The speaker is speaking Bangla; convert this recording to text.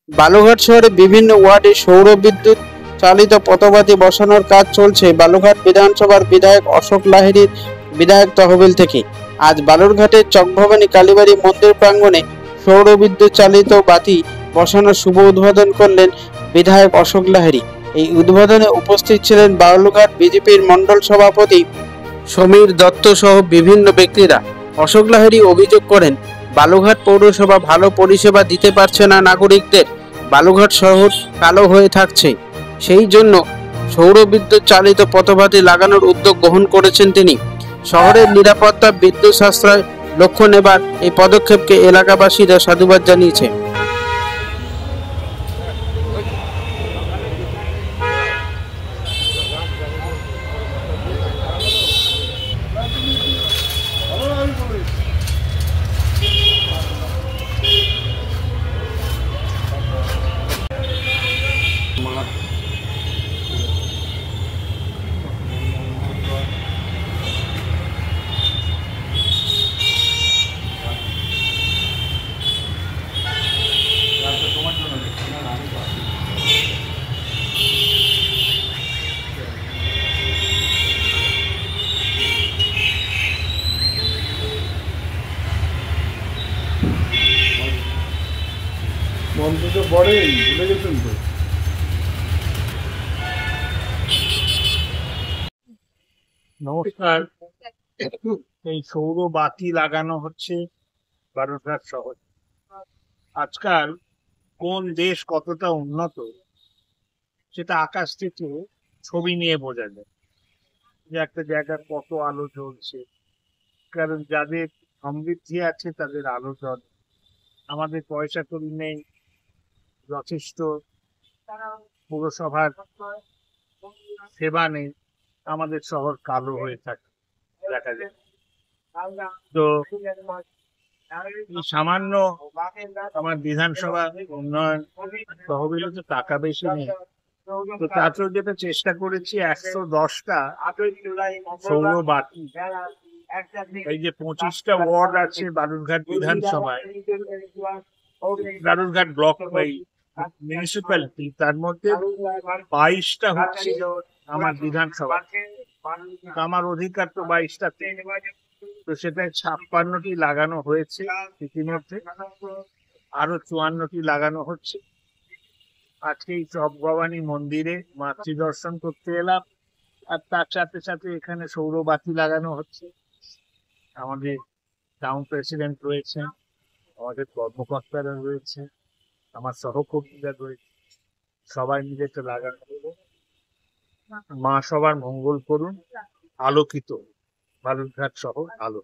বালুরঘাট শহরে বিভিন্ন ওয়ার্ডে সৌর বিদ্যুৎ চালিত পথবাতি বসানোর কাজ চলছে বালুরঘাট বিধানসভার বিধায়ক অশোক লাহিড়ীর বিধায়ক তহবিল থেকে। আজ বালুরঘাটের চকভবানী কালীবাড়ি মন্দির প্রাঙ্গণে সৌর বিদ্যুৎ চালিত বাতি বসানোর শুভ উদ্বোধন করলেন বিধায়ক অশোক লাহিড়ী। এই উদ্বোধনে উপস্থিত ছিলেন বালুরঘাট বিজেপির মণ্ডল সভাপতি সমীর দত্ত সহ বিভিন্ন ব্যক্তিরা। অশোক লাহিড়ী অভিযোগ করেন, বালুরঘাট পৌরসভা ভালো পরিষেবা দিতে পারছে না নাগরিকদের, বালুরঘাট শহর কালো হয়ে থাকছে। সেই জন্য সৌর বিদ্যুৎ চালিত পথবাতি লাগানোর উদ্যোগ গ্রহণ করেছেন তিনি। শহরের নিরাপত্তা, বিদ্যুৎ সাশ্রয় লক্ষ্য নেবার এই পদক্ষেপকে এলাকাবাসীরা সাধুবাদ জানিয়েছে। মন্ত্র তো বড়ই ভুলে গেছেন তো। নমস্কার। এই সৌর বাতি লাগানো হচ্ছে বালুরঘাট শহরে। আজকাল কোন দেশ কতটা উন্নত সেটা আকাশ থেকে ছবি নিয়ে বোঝা যায়, যে একটা জায়গার কত আলো জ্বলছে। কারণ যাদের সমৃদ্ধি আছে তাদের আলো জ্বলে, আমাদের পয়সা করি নেই, যথেষ্ট পৌরসভার সেবা নেই, আমাদের শহর কালো হয়ে থাকে দেখা যায়। তো এই সামান্য আমার বিধানসভা উন্নয়ন তহবিলে তো টাকা বেশি নেই, তো তাতেও যেটা চেষ্টা করেছি 110টা সৌর বাতি, এই যে 25টা ওয়ার্ড আছে বালুরঘাট বিধানসভায়, বালুরঘাট ব্লক মিউনিসিপ্যালিটি, তার মধ্যে 22টা হচ্ছে আমার বিধানসভা। আমার অধিকার তো 22টাতে, তো সেটাই 56টি লাগানো হয়েছে ইতিমধ্যে, আরো 54টি লাগানো হচ্ছে। আজকে এই চকভবানী মন্দিরে মাতৃ দর্শন করতে এলাম, আর তার সাথে সাথে এখানে সৌর বাতি লাগানো হচ্ছে। আমাদের টাউন প্রেসিডেন্ট রয়েছেন, আমাদের কর্মকর্তারা রয়েছে, আমার সহকর্মীরা রয়েছে, সবাই মিলে একটা লাগানো হলো। মা সবার মঙ্গল করুন, আলোকিত বালুরঘাট শহর আলো।